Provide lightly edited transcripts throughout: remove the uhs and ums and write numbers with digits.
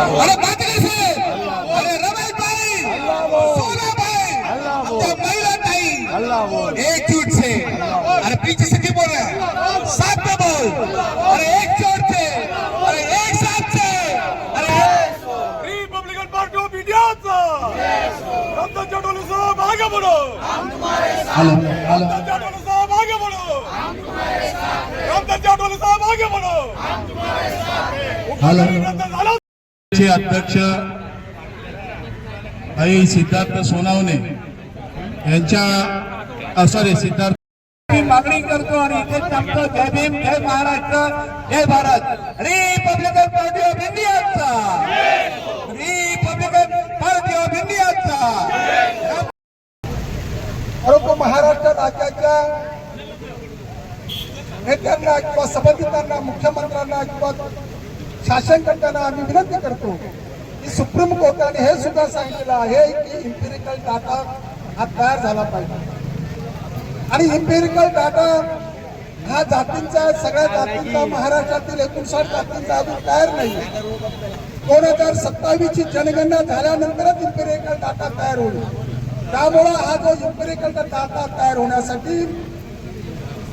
अरे बातले से अरे रमेश भाई सोना भाई तो महिला ताई अल्लाह बोल एकजुट से अरे पीछे से क्यों बोल रहे हैं साथ में बोल अरे एकजुट से अरे एक साथ से अरे Republican Party of India Ramzan Jatole Sahab आगे बढ़ो हेलो रमजान जाटोले साहब आगे बढ़ो रमजान जाटोले साहब आगे बढ़ो हेलो चे अध्यक्ष आई सिद्धार्थ सोनावणे यांच्या सॉरी सिद्धार्थ मागणी करतो आणि इथे थांबतो. जय भीम, जय महाराष्ट्र, जय भारत. रिपब्लिकन पार्टी ऑफ इंडियाचा रिपब्लिकन पार्टी ऑफ इंडियाचा परंतु महाराष्ट्र राज्याच्या नेत्यांना किंवा संबंधितांना मुख्यमंत्र्यांना किंवा शासनकर्त्यांना आम्ही विनंती करतो की सुप्रीम कोर्टाने हे सुद्धा सांगितलेलं आहे की इम्पेरिकल डाटा हा तयार झाला पाहिजे आणि इम्पेरिकल डाटा हा जातींचा सगळ्या जातींचा महाराष्ट्रातील 59 जातींचा अजून तयार नाही. 2027 ची जनगणना झाल्यानंतरच इम्पेरिकल डाटा तयार होईल. त्यामुळे हा जो इम्पेरिकल डाटा तयार होण्यासाठी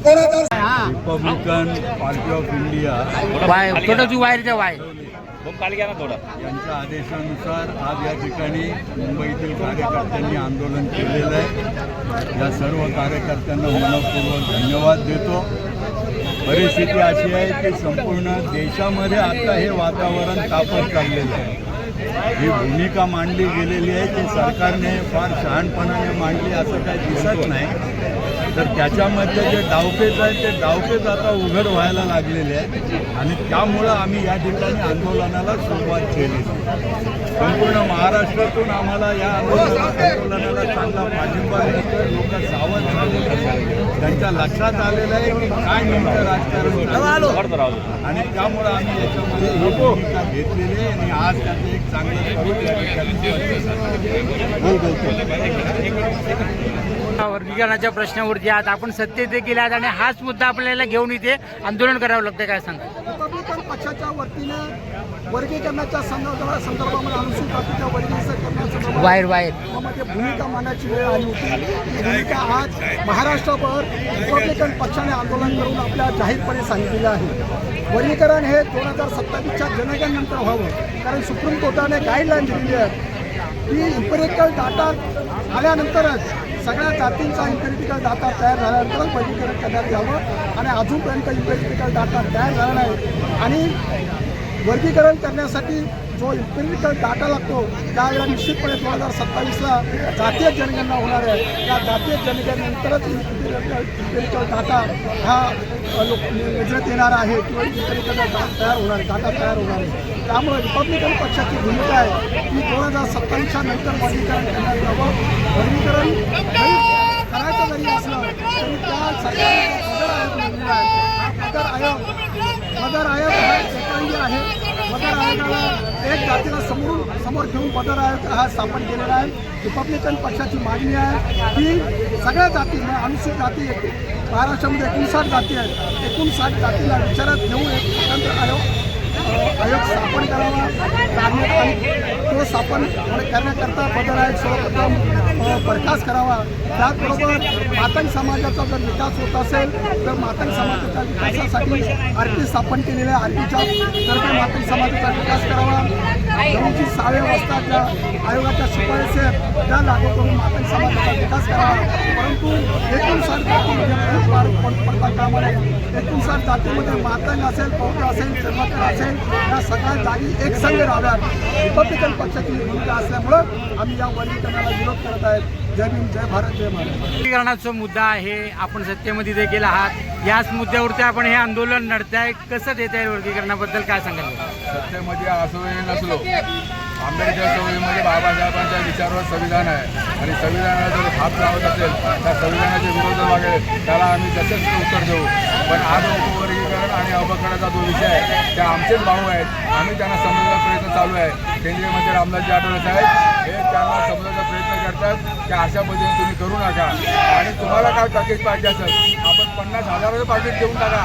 रिपब्लिकन पार्टी ऑफ इंडिया यांच्या आदेशानुसार आज या ठिकाणी मुंबईतील कार्यकर्त्यांनी आंदोलन केलेलं आहे. या सर्व कार्यकर्त्यांना मनपूर्वक धन्यवाद देतो. परिस्थिती अशी आहे की संपूर्ण देशामध्ये आता हे वातावरण तापत चाललेलं आहे. ही भूमिका मांडली गेलेली आहे की सरकारने फार शहाणपणाने मांडली असं काही दिसत नाही. तर त्याच्यामध्ये जे डावपेच आहेत ते डावपेच आता उघड व्हायला लागलेले आहेत आणि त्यामुळं आम्ही या ठिकाणी आंदोलनाला सुरुवात केली. संपूर्ण महाराष्ट्रातून आम्हाला या आंदोलनाला चांगला पाठिंबा मिळतो. लोक सावध झालेले आहेत. त्यांच्या लक्षात आलेलं आहे की काय नेमकं राजकारण आणि त्यामुळं आम्ही याच्यामध्ये ही भूमिका घेतलेली आहे आणि आज त्याचं एक चांगलं स्वरूप या ठिकाणी वर्गीकरणाच्या प्रश्नावरती आज आपण सत्तेत देखील आहेत आणि हाच मुद्दा आपल्याला घेऊन इथे आंदोलन करावं लागतं. काय सांगा? रिपब्लिकन पक्षाच्या वतीने वर्गीकरणाच्या संदर्भामध्ये अनुसूचित जातीच्या वर्गीकरणाच्या वायर भूमिका मांडण्याची वेळ आली होती. ही भूमिका आज महाराष्ट्रभर रिपब्लिकन पक्षाने आंदोलन करून आपल्या जाहीरपणे सांगितलेलं आहे. वर्गीकरण हे 2027च्या जनगणनेनंतर व्हावं, कारण सुप्रीम कोर्टाने गाईडलाईन दिलेली आहे की इम्पेरिकल डाटा आल्यानंतरच सगळ्या जातींचा इम्पेरिकल डाटा तयार झाल्यानंतरच वर्गीकरण करण्यात यावं आणि अजूनपर्यंत इम्पेरिकल डाटा तयार झाला नाही. आणि वर्गीकरण करण्यासाठी जो इम्पेरिकल डाटा लागतो त्यावेळेला निश्चितपणे 2027ला जातीय जनगणना होणार आहे. त्या जातीय जनगणनेनंतरच इम्पेरिकल डाटा हा योजनेत येणार आहे किंवा इम्पेरिकल डाटा तयार होणार आहे. त्यामुळे रिपब्लिकन पक्षाची भूमिका आहे की 2027च्या नंतर वर्गीकरण करण्यात यावं. वर्गीकरण करायचं जरी असलं तरी त्या सरकारने मदर आयोग हा एकांगी आहे. मदर आयोगाला एक जातीला समोर घेऊन मदर आयोग हा स्थापन केलेला आहे. रिपब्लिकन पक्षाची मागणी आहे की सगळ्या जाती अनुसूचित जाती महाराष्ट्रामध्ये 59 जाती आहेत. 59 जातीला विचारात घेऊन एक स्वतंत्र आयोग स्थापन करावा आणि तो स्थापन करण्याकरता मदर आयोग सर्वप्रथम बरखास्त करावा. त्याचबरोबर मातंग समाजाचा जर विकास होत असेल तर मातंग समाजाच्या विकासासाठी आरटी स्थापन केलेल्या आरटीच्या तर्फे मातंग समाजाचा विकास करावा. 906 वाजता ज्या आयोगाच्या शिफारसी आहेत त्या लागू करून मातंग समाजाचा विकास करावा. परंतु 59 जातीमध्ये खूप पडता कामा नये. 59 जातीमध्ये मातंग असेल, पौत्र असेल, चर्मकर असेल या सगळ्या जागी एकसंघ राहाव्यात. रिपब्लिकन पक्षाची भूमिका असल्यामुळं आम्ही या वर्गीकरणाला विरोध करत आहेत. जय भीम, जय भारत, जय महाराष्ट्र. वर्गीकरणाचा मुद्दा आहे. आपण सत्तेमध्ये देखील आहात. याच मुद्द्यावरती आपण हे आंदोलन लढताय. कसं देता येईल वर्गीकरणाबद्दल काय सांगाल? सत्तेमध्ये असो नसलो आंबेडकर चळवळीमध्ये बाबासाहेबांच्या विचारावर संविधान आहे आणि संविधानाला जर हात लावत असेल त्या संविधानाच्या विरोधात वागेल त्याला आम्ही तसेच उत्तर देऊ. पण आज उपवर्गीकरण आणि अवकाळाचा जो विषय आहे त्या आमचेच भाऊ आहेत. आम्ही त्यांना समजण्याचा प्रयत्न चालू आहे. केंद्रीय मंत्री रामदासजी आठवले साहेब हे त्यांना समजण्याचा प्रयत्न करतात की अशा पद्धतीने तुम्ही करू नका आणि तुम्हाला काय पॅकेज पाहिजे असेल आपण 50,000चं पॅकेज देऊन टाका.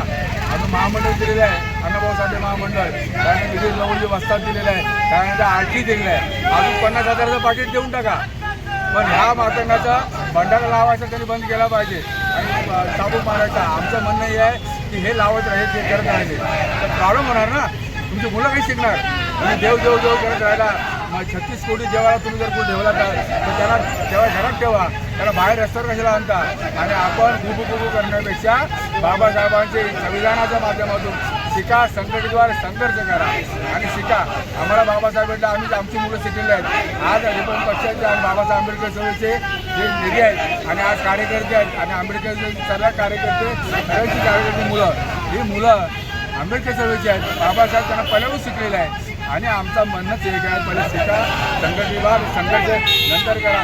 अजून महामंडळ दिलेलं आहे अण्णाभाऊ साठे महामंडळ, त्याने निधी जवळचे वस्तात दिलेलं आहे, त्यानंतर आरती दिलेलं आहे. अजून 50,000चं पाकिट देऊन टाका. पण ह्या मातंगाचा भंडारा लावायचा त्यांनी बंद केला पाहिजे आणि चाबूक मारायचा. आमचं म्हणणं हे आहे की हे लावत राहील, ते करत राहिले तर प्रॉब्लेम होणार ना. तुमची मुलं काही शिकणार. तुम्ही देव देव देव करत राहिला. मग 36 कोटी देवाला तुम्ही जर कोण ठेवला तर त्याला तेव्हा घरात ठेवा, त्याला बाहेर रस्त्यावर कशाला आणता. आणि आपण गुबू करण्यापेक्षा बाबासाहेबांचे संविधानाच्या माध्यमातून शिका, संघटितद्वारे संघर्ष करा आणि शिका. आम्हाला बाबासाहेबांना आमची मुलं शिकलेली आहेत. आज रिपब्लिकन पक्षाचे आणि बाबासाहेब आंबेडकर चळवळीचे जे नेते आहेत आणि आज कार्यकर्ते आहेत आणि आंबेडकरचे सर्व कार्यकर्ते सगळ्यांची कार्यकर्ते ही मुलं आंबेडकर चळवळीचे आहेत. बाबासाहेब त्यांना पहिल्यापासून शिकलेले आहे आणि आमचं म्हणणंच एक आहे, पहिले शिका, संघर्ष नंतर करा.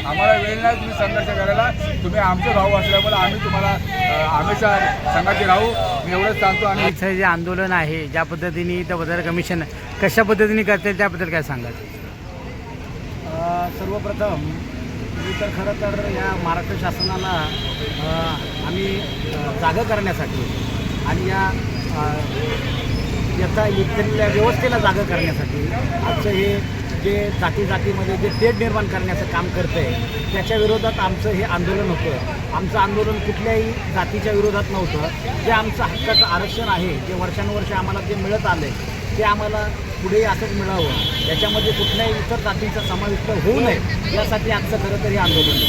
आम्हाला वेळ नाही तुम्ही संघर्ष करायला. तुम्ही आमचे भाऊ असल्यामुळे आम्ही तुम्हाला हमेशा संघाचे राहू, मी एवढंच सांगतो. आणि इथं जे आंदोलन आहे, ज्या पद्धतीने इथं मतदार कमिशन कशा पद्धतीने करते त्याबद्दल काय सांगाल? सर्वप्रथम मी तर खरं तर या महाराष्ट्र शासनाला आम्ही जागा करण्यासाठी आणि याचा इथल्या व्यवस्थेला जागा करण्यासाठी आमचं हे जे जातीमध्ये जे तेढ निर्माण करण्याचं काम करतं आहे त्याच्या विरोधात आमचं हे आंदोलन होतं. आमचं आंदोलन कुठल्याही जातीच्या विरोधात नव्हतं. जे आमचं हक्काचं आरक्षण आहे, जे वर्षानुवर्ष आम्हाला जे मिळत आलं आहे ते आम्हाला पुढेही असंच मिळावं, याच्यामध्ये कुठल्याही इतर जातीचा समाविष्ट होऊ नये यासाठी आजचं खरं तर हे आंदोलन आहे.